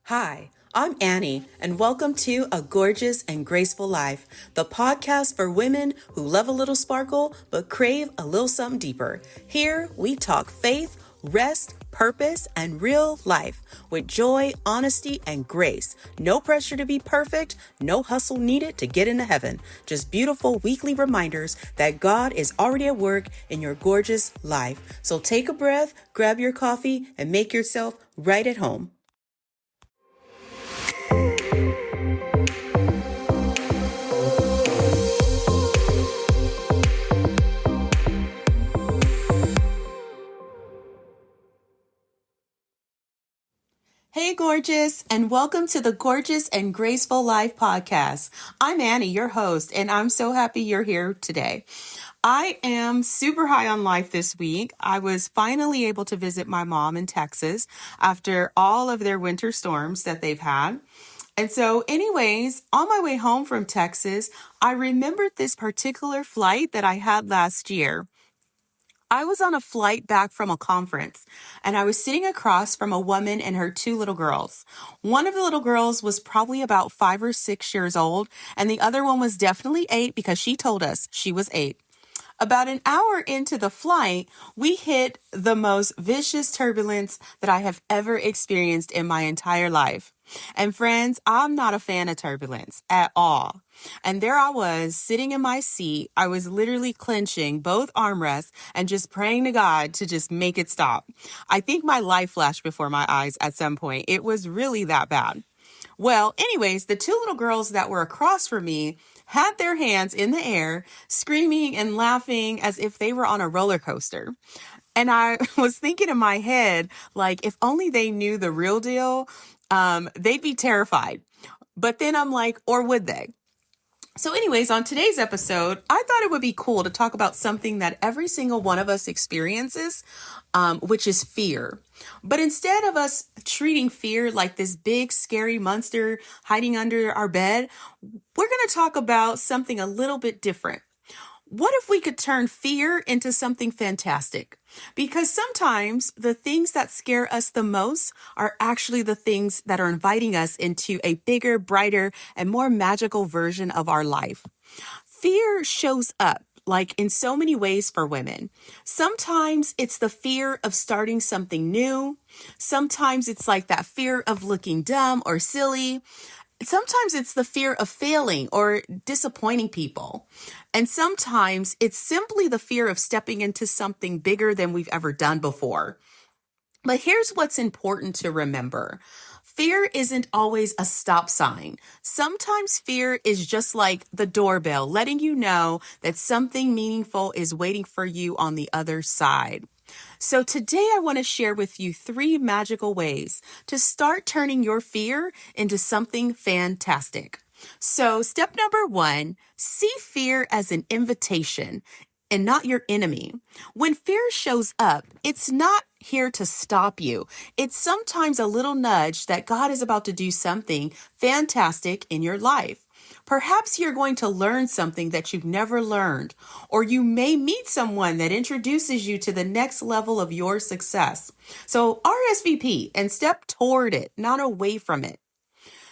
Hi, I'm Annie, and welcome to A Gorgeous and Graceful Life, the podcast for women who love a little sparkle but crave a little something deeper. Here, we talk faith, rest, purpose, and real life with joy, honesty, and grace. No pressure to be perfect, no hustle needed to get into heaven. Just beautiful weekly reminders that God is already at work in your gorgeous life. So take a breath, grab your coffee, and make yourself right at home. Hey, gorgeous, and welcome to the Gorgeous and Graceful Life podcast. I'm Annie, your host, and I'm so happy you're here today. I am super high on life this week. I was finally able to visit my mom in Texas after all of their winter storms that they've had. And so anyways, on my way home from Texas, I remembered this particular flight that I had last year. I was on a flight back from a conference and I was sitting across from a woman and her two little girls. One of the little girls was probably about 5 or 6 years old, and the other one was definitely 8 because she told us she was 8. About an hour into the flight, we hit the most vicious turbulence that I have ever experienced in my entire life. And friends, I'm not a fan of turbulence at all. And there I was sitting in my seat. I was literally clenching both armrests and just praying to God to just make it stop. I think my life flashed before my eyes at some point. It was really that bad. Well, anyways, the two little girls that were across from me had their hands in the air, screaming and laughing as if they were on a roller coaster. And I was thinking in my head, like, if only they knew the real deal, they'd be terrified. But then I'm like, or would they? So anyways, on today's episode, I thought it would be cool to talk about something that every single one of us experiences, which is fear. But instead of us treating fear like this big, scary monster hiding under our bed, we're going to talk about something a little bit different. What if we could turn fear into something fantastic? Because sometimes the things that scare us the most are actually the things that are inviting us into a bigger, brighter, and more magical version of our life. Fear shows up like in so many ways for women. Sometimes it's the fear of starting something new. Sometimes it's like that fear of looking dumb or silly. Sometimes it's the fear of failing or disappointing people. And sometimes it's simply the fear of stepping into something bigger than we've ever done before. But here's what's important to remember. Fear isn't always a stop sign. Sometimes fear is just like the doorbell, letting you know that something meaningful is waiting for you on the other side. So today I want to share with you 3 magical ways to start turning your fear into something fantastic. So step number 1, see fear as an invitation and not your enemy. When fear shows up, it's not here to stop you. It's sometimes a little nudge that God is about to do something fantastic in your life. Perhaps you're going to learn something that you've never learned, or you may meet someone that introduces you to the next level of your success. So RSVP and step toward it, not away from it.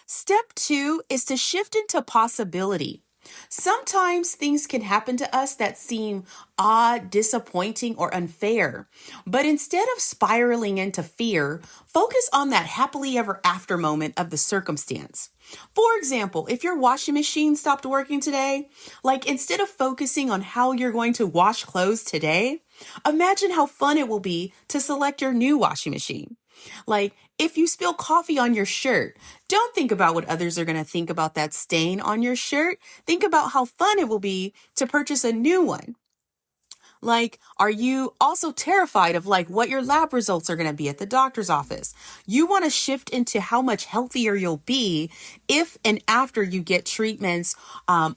Step 2 is to shift into possibility. Sometimes things can happen to us that seem odd, disappointing, or unfair. But instead of spiraling into fear, focus on that happily ever after moment of the circumstance. For example, if your washing machine stopped working today, like instead of focusing on how you're going to wash clothes today, imagine how fun it will be to select your new washing machine. Like, if you spill coffee on your shirt, don't think about what others are going to think about that stain on your shirt. Think about how fun it will be to purchase a new one. Like, are you also terrified of like what your lab results are going to be at the doctor's office? You want to shift into how much healthier you'll be if and after you get treatments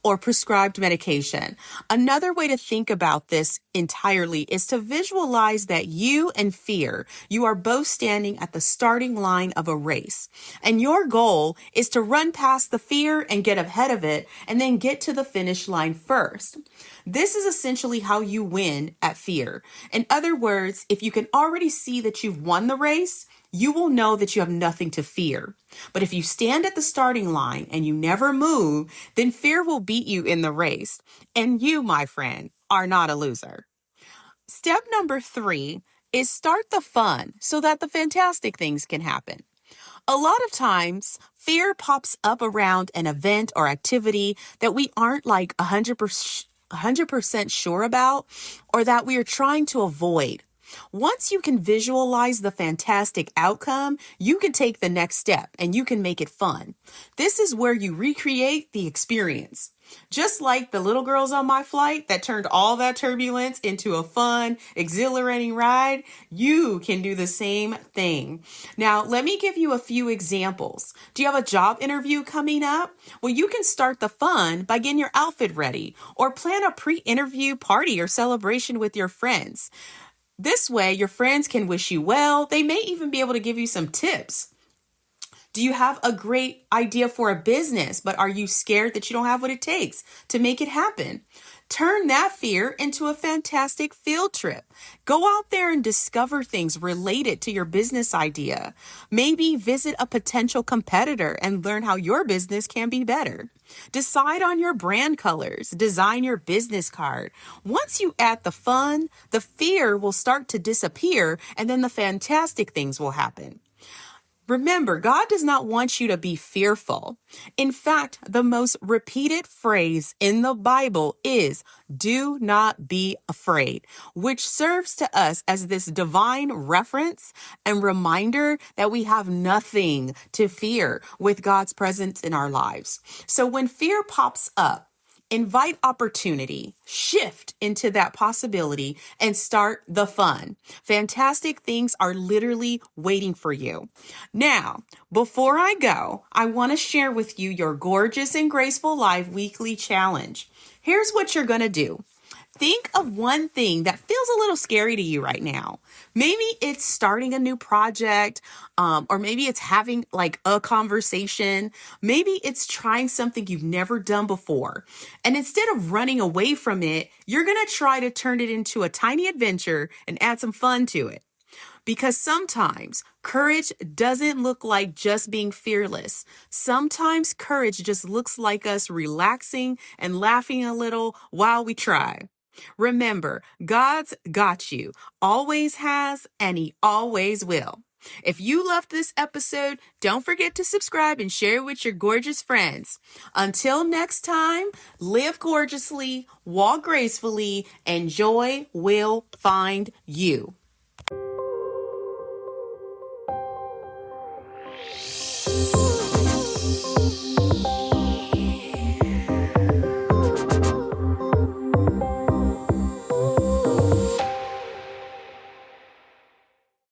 or prescribed medication. Another way to think about this entirely is to visualize that you and fear, you are both standing at the starting line of a race. And your goal is to run past the fear and get ahead of it and then get to the finish line first. This is essentially how you win at fear. In other words, if you can already see that you've won the race, you will know that you have nothing to fear. But if you stand at the starting line and you never move, then fear will beat you in the race. And you, my friend, are not a loser. Step number 3 is start the fun so that the fantastic things can happen. A lot of times, fear pops up around an event or activity that we aren't like 100% sure about or that we are trying to avoid. Once you can visualize the fantastic outcome, you can take the next step and you can make it fun. This is where you recreate the experience. Just like the little girls on my flight that turned all that turbulence into a fun, exhilarating ride, you can do the same thing. Now, let me give you a few examples. Do you have a job interview coming up? Well, you can start the fun by getting your outfit ready or plan a pre-interview party or celebration with your friends. This way, your friends can wish you well. They may even be able to give you some tips. Do you have a great idea for a business, but are you scared that you don't have what it takes to make it happen? Turn that fear into a fantastic field trip. Go out there and discover things related to your business idea. Maybe visit a potential competitor and learn how your business can be better. Decide on your brand colors. Design your business card. Once you add the fun, the fear will start to disappear, and then the fantastic things will happen. Remember, God does not want you to be fearful. In fact, the most repeated phrase in the Bible is, "Do not be afraid," which serves to us as this divine reference and reminder that we have nothing to fear with God's presence in our lives. So when fear pops up, invite opportunity, shift into that possibility, and start the fun. Fantastic things are literally waiting for you. Now, before I go, I want to share with you your Gorgeous and Graceful Life weekly challenge. Here's what you're going to do. Think of one thing that feels a little scary to you right now. Maybe it's starting a new project, or maybe it's having like a conversation. Maybe it's trying something you've never done before. And instead of running away from it, you're going to try to turn it into a tiny adventure and add some fun to it. Because sometimes courage doesn't look like just being fearless. Sometimes courage just looks like us relaxing and laughing a little while we try. Remember, God's got you, always has, and He always will. If you loved this episode, don't forget to subscribe and share it with your gorgeous friends. Until next time, live gorgeously, walk gracefully, and joy will find you.